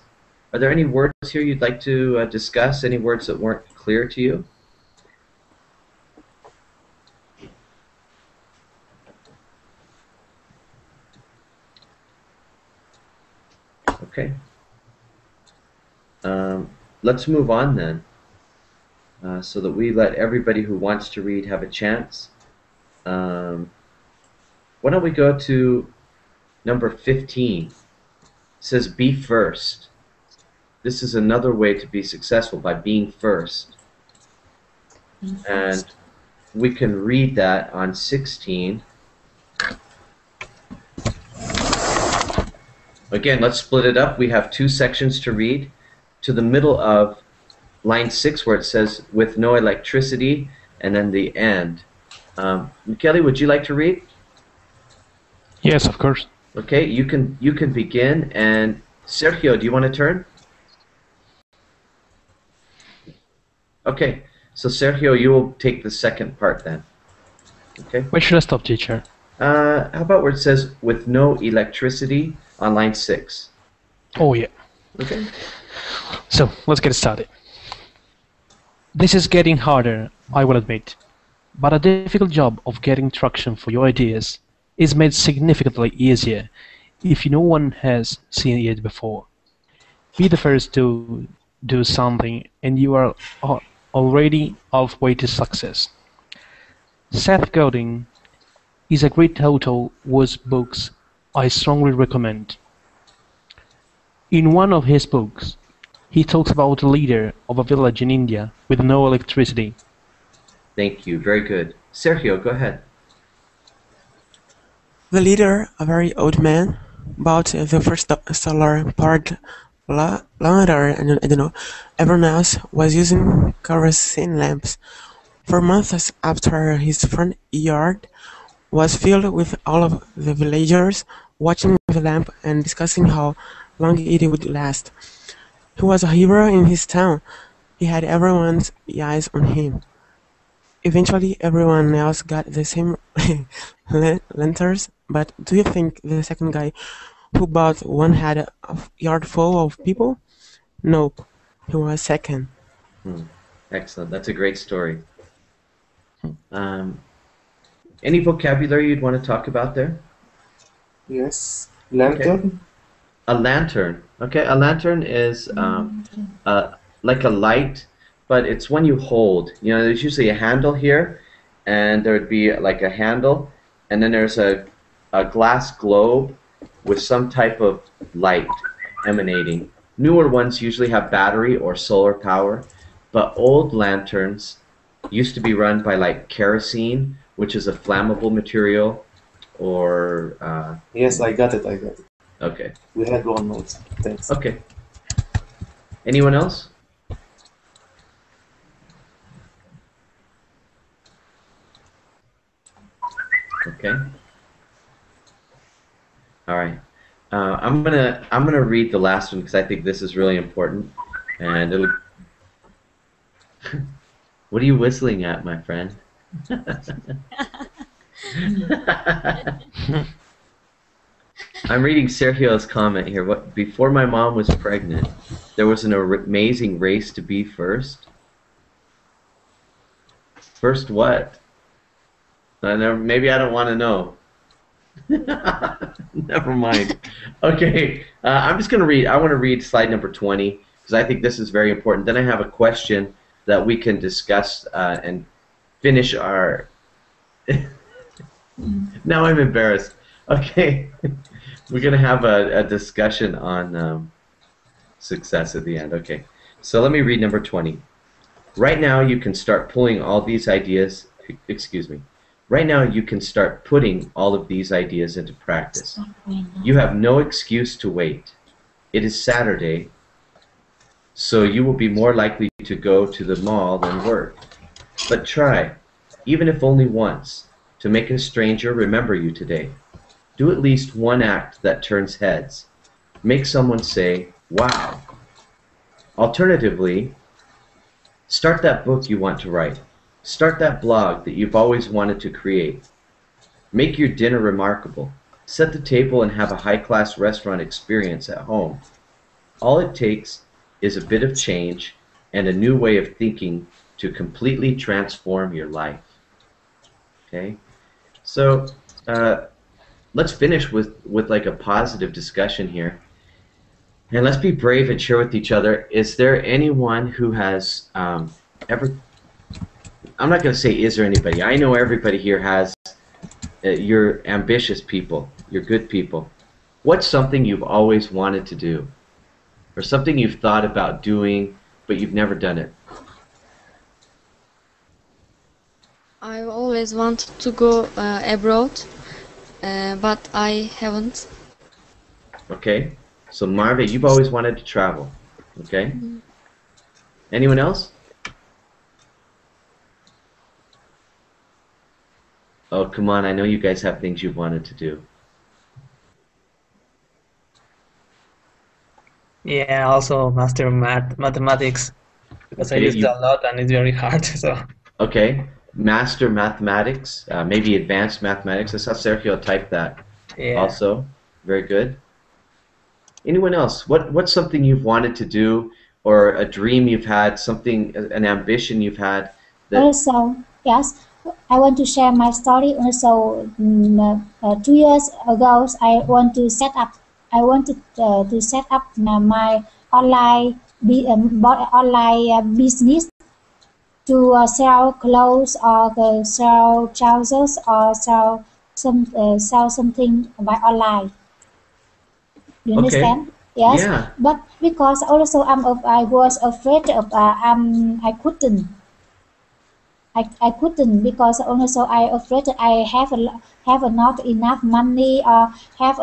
Are there any words here you'd like to discuss? Any words that weren't clear to you? Okay. Let's move on then, so that we let everybody who wants to read have a chance. Why don't we go to number 15. It says be first. This is another way to be successful, by being first. And we can read that on 16. Again, let's split it up. We have 2 sections to read. To the middle of line 6, where it says with no electricity and then the end. Kelly, would you like to read? Yes, of course. Okay, you can begin. And Sergio, do you want to turn? Okay, so Sergio, you will take the second part then. Okay. Where should I stop, teacher? How about where it says with no electricity on line 6? Oh yeah. Okay. So let's get started. This is getting harder, I will admit, but a difficult job of getting traction for your ideas is made significantly easier if no one has seen it before. Be the first to do something and you are already halfway to success. Seth Godin is a great author whose books I strongly recommend. In one of his books, he talks about a leader of a village in India with no electricity. Thank you. Very good. Sergio, go ahead. The leader, a very old man, bought the first solar powered ladder, and I don't know, everyone else was using kerosene lamps. For months after his front yard was filled with all of the villagers watching the lamp and discussing how long it would last. He was a hero in his town. He had everyone's eyes on him. Eventually, everyone else got the same lanterns, but do you think the second guy who bought one had a yard full of people? Nope, he was second. Excellent. That's a great story. Any vocabulary you'd want to talk about there? Yes. Lantern. Okay. A lantern. Okay, a lantern is like a light, but it's one you hold. You know, there's usually a handle here, and there would be like a handle, and then there's a glass globe with some type of light emanating. Newer ones usually have battery or solar power, but old lanterns used to be run by like kerosene, which is a flammable material, or... Yes, I got it. Okay. We had one note. Thanks. Okay. Anyone else? Okay. All right. I'm gonna read the last one because I think this is really important, and it'll. What are you whistling at, my friend? I'm reading Sergio's comment here. Before my mom was pregnant, there was an amazing race to be first. First what? Maybe I don't want to know. Never mind. Okay, I'm just going to read. I want to read slide number 20 because I think this is very important. Then I have a question that we can discuss and finish our... Now I'm embarrassed. Okay. We're going to have a discussion on success at the end. Okay. So let me read number 20. Right now you can start pulling all these ideas... Excuse me. Right now you can start putting all of these ideas into practice. You have no excuse to wait. It is Saturday, so you will be more likely to go to the mall than work. But try, even if only once, to make a stranger remember you today. Do at least one act that turns heads. Make someone say, wow. Alternatively, start that book you want to write. Start that blog that you've always wanted to create. Make your dinner remarkable. Set the table and have a high-class restaurant experience at home. All it takes is a bit of change and a new way of thinking to completely transform your life. Okay? So, let's finish with like a positive discussion here. And let's be brave and share with each other. Is there anyone who has ever... I'm not going to say is there anybody. I know everybody here has... you're ambitious people. You're good people. What's something you've always wanted to do? Or something you've thought about doing, but you've never done it? I always wanted to go abroad, but I haven't. Okay. So Marva, you've always wanted to travel. Okay. Anyone else? Oh, come on. I know you guys have things you've wanted to do. Yeah, also master mathematics because I Okay, use it a lot and it's very hard. So okay. Master mathematics, maybe advanced mathematics. I saw Sergio type that yeah. also. Very good. Anyone else? What's something you've wanted to do or a dream you've had, something, an ambition you've had that, Also, yes, I want to share my story. Also, 2 years ago, I wanted to set up my online business to sell clothes or sell trousers or sell something by online. You okay, understand? Yes, yeah, but because also I was afraid of I couldn't because also I afraid that I have not enough money or have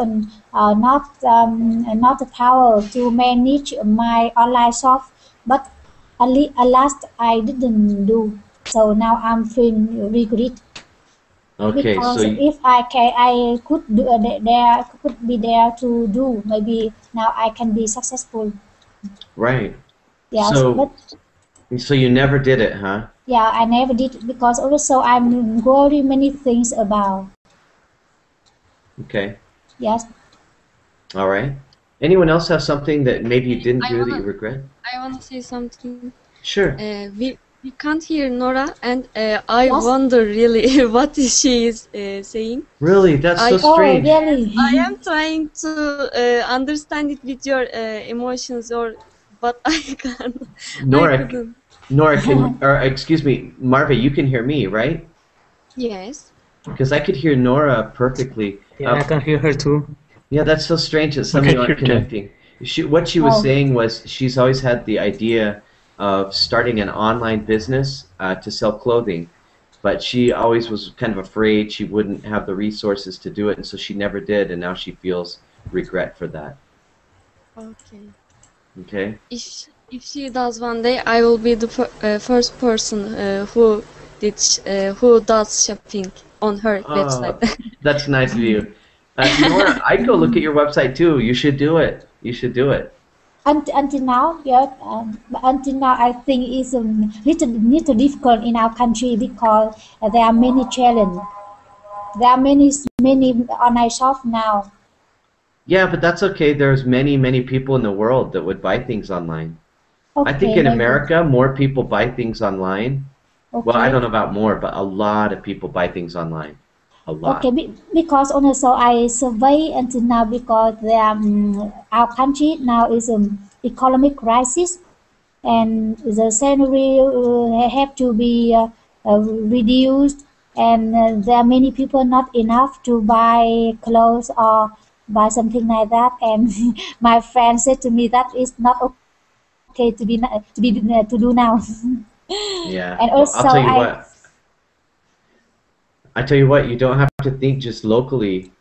not the power to manage my online shop. But at last I didn't do. So now I'm feeling regret okay, so because if I could do there could be there to do, maybe now I can be successful. right. Yes, So but so you never did it, huh? yeah, I never did because also I'm worry many things about. Okay, Yes, all right. Anyone else have something that maybe you didn't I do that you wanna regret? I wanna say something. Sure. We can't hear Nora, and I yes. wonder really what she is saying. Really, that's so I Oh, strange. really? I am trying to understand it with your emotions, but I can't. I Nora, couldn't. Nora can, or excuse me, Marva, you can hear me, right? Yes. Because I could hear Nora perfectly. Yeah, I can hear her too. Yeah, that's so strange that We some of can you hear aren't Jen. connecting. What she was Oh, saying was she's always had the idea of starting an online business to sell clothing, but she always was kind of afraid she wouldn't have the resources to do it, and so she never did, and now she feels regret for that. Okay. Okay? If she does one day, I will be the first person who does shopping on her website. Oh, that's nice of you. Nora, I'd go look at your website too. You should do it. You should do it. until now, yeah, until now, I think it's little difficult in our country because there are many challenges. There are many online shops now. Yeah, but that's okay. There's many, many people in the world that would buy things online. I think Okay, in maybe. America, more people buy things online. Well, I don't Okay. know about more, but a lot of people buy things online. A Okay, lot. because also I survey until now because our country now is economic crisis and the salary have to be reduced and there are many people not enough to buy clothes or buy something like that and my friend said to me that is not okay to do now Yeah. and Well, also I I tell you what, you don't have to think just locally.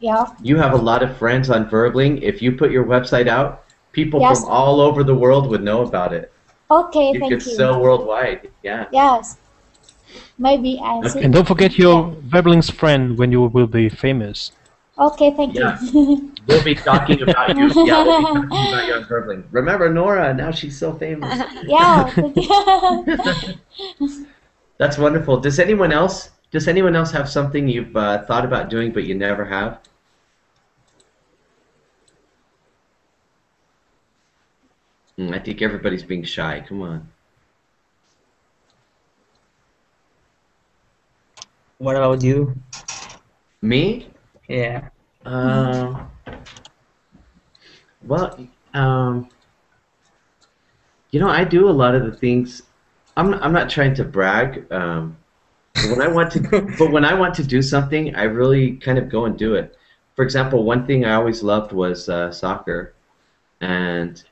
yeah You have a lot of friends on Verbling. If you put your website out, people from yes all over the world would know about it. okay You could thank you sell worldwide. Yeah. yes maybe I Okay. should And don't forget yeah your Webling's friend when you will be famous. okay thank you Yeah. We'll be talking about you. Yeah, we'll be talking about you on Verbling. Remember Nora? Now she's so famous. yeah thank you That's wonderful. Does anyone else have something you've thought about doing but you never have? I think everybody's being shy. Come on. What about you? Me? Yeah. Uh, well, um, I do a lot of the things. I'm not trying to brag. But when I want to do something, I really kind of go and do it. For example, one thing I always loved was soccer, and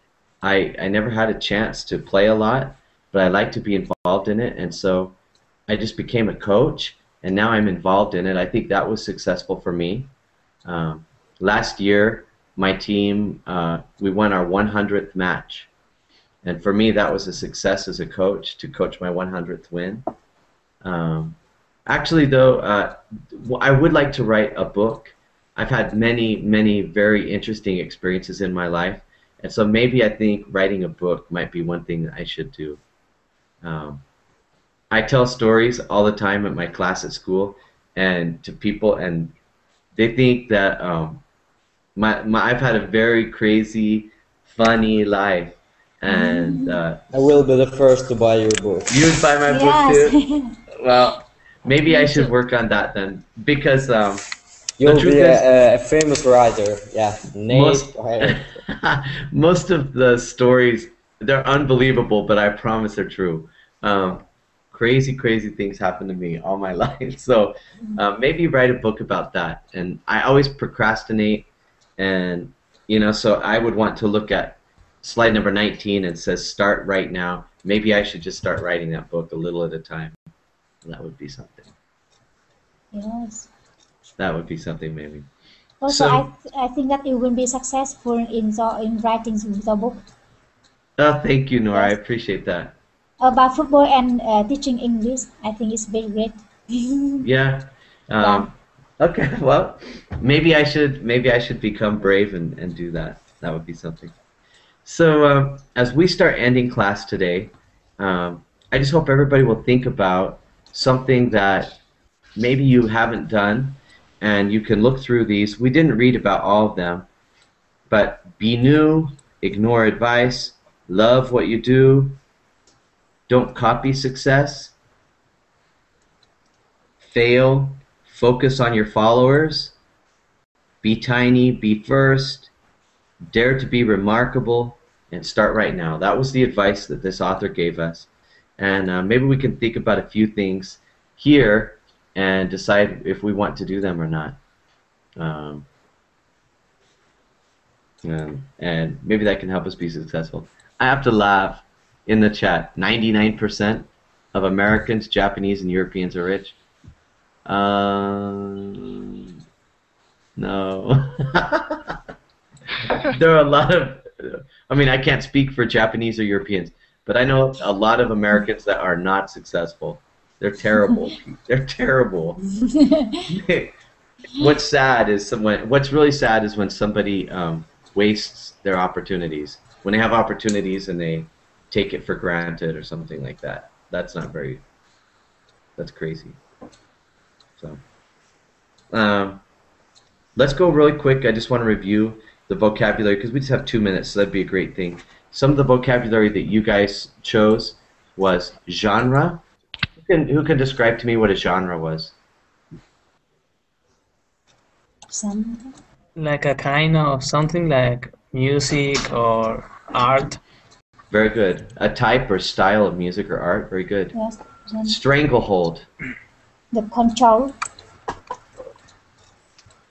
I never had a chance to play a lot, but I like to be involved in it, and so I just became a coach, and now I'm involved in it. I think that was successful for me. Um, Last year, my team we won our 100th match, and for me that was a success as a coach to coach my 100th win. Um, Actually, though, I would like to write a book. I've had many, many very interesting experiences in my life, and so maybe I think writing a book might be one thing that I should do. Um, I tell stories all the time at my class at school and to people, and they think that I've had a very crazy, funny life, and I will be the first to buy your book. you would buy my book Yes. too. Well, maybe I Me should too. work on that then, because the You'll truth be is, a famous writer. Yeah, Nate. most most of the stories, they're unbelievable, but I promise they're true. Crazy, crazy things happen to me all my life. So maybe write a book about that. And I always procrastinate, and so I would want to look at slide number 19 and says start right now. Maybe I should just start writing that book a little at a time. That would be something. Yes. That would be something maybe. Also, So, I think that you will be successful in writing the book. oh, thank you, Nora. I Yes. appreciate that. About football and teaching English. I think it's very great. Yeah. Yeah. Okay. Well, maybe I should become brave and do that. That would be something. So as we start ending class today, I just hope everybody will think about something that maybe you haven't done, and you can look through these. We didn't read about all of them, but be new, ignore advice, love what you do, don't copy success, fail, focus on your followers, be tiny, be first, dare to be remarkable, and start right now. That was the advice that this author gave us. And maybe we can think about a few things here and decide if we want to do them or not. Um, and maybe that can help us be successful. I have to laugh in the chat. 99% of Americans, Japanese, and Europeans are rich. No. There are a lot of, I mean, I can't speak for Japanese or Europeans, but I know a lot of Americans that are not successful. They're terrible. They're terrible. What's really sad is when somebody wastes their opportunities. When they have opportunities and they take it for granted or something like that. That's crazy. So, let's go really quick. I just want to review the vocabulary because we just have 2 minutes, so that'd be a great thing. Some of the vocabulary that you guys chose was genre. Who can describe to me what a genre was? Some. Like a kind of something like music or art. Very good. A type or style of music or art. Very good. Yes. Stranglehold. The control.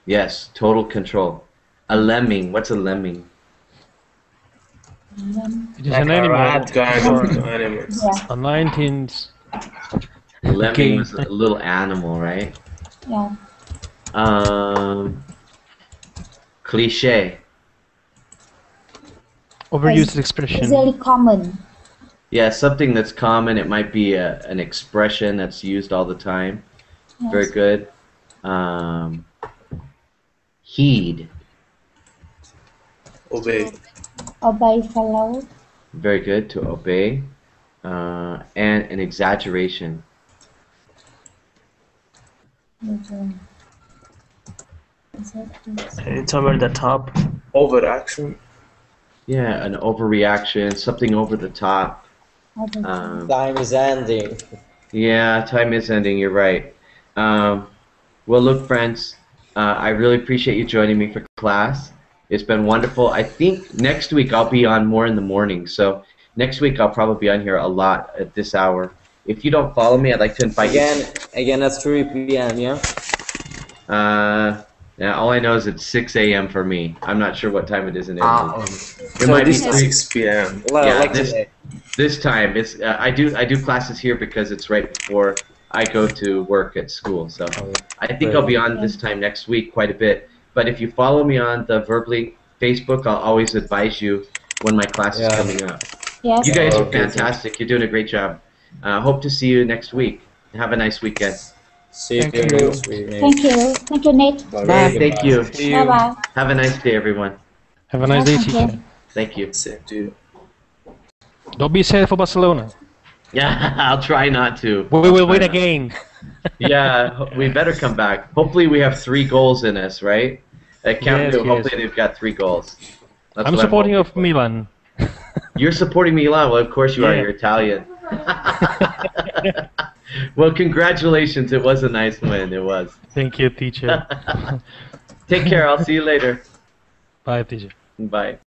Yes, total control. A lemming. What's a lemming? It is Like an a animal. rat. Kind or- of animals. Yeah. A 19th. A lemming Game. was a little animal, right? Yeah. Cliche. Overused It's expression. very common. Yeah, something that's common. It might be an expression that's used all the time. Yes. Very good. Heed. Obey. Obey, follow. Very good. To obey. And an exaggeration. It's over the top. Overaction. Yeah, an overreaction. Something over the top. Time is ending. Yeah, time is ending. You're right. Well, look, friends, I really appreciate you joining me for class. It's been wonderful. I think next week I'll be on more in the morning. So next week I'll probably be on here a lot at this hour. If you don't follow me, I'd like to invite you. Again at 3 p.m. Yeah. Yeah, all I know is it's 6 a.m. for me. I'm not sure what time it is in Italy. It So might be this is 6 p.m. Yeah, like this, today. this time it's I do classes here because it's right before I go to work at school. So I think I'll be on this time next week quite a bit. But if you follow me on the Verbally Facebook, I'll always advise you when my class is coming up. Yes. You guys are Okay. fantastic. You're doing a great job. Hope to see you next week. Have a nice weekend. See you Thank you. next week. Thank you, Nate. Bye Hey, bye. thank you. See Bye you. bye. Have a nice day, everyone. Have a nice day, Thank you. teacher. Thank you. Same to you. Don't be sad for Barcelona. Yeah, I'll try not to. We will win Try not. again. Yeah, we better come back. Hopefully, we have 3 goals in us, right? At Camp Yes, Nou, yes. hopefully they've got 3 goals. That's I'm what supporting hoping of for. Milan. You're supporting Milan. Well, of course you are. Yeah. You're Italian. Well, congratulations. It was a nice win. It was. Thank you, teacher. Take care. I'll see you later. Bye, teacher. Bye.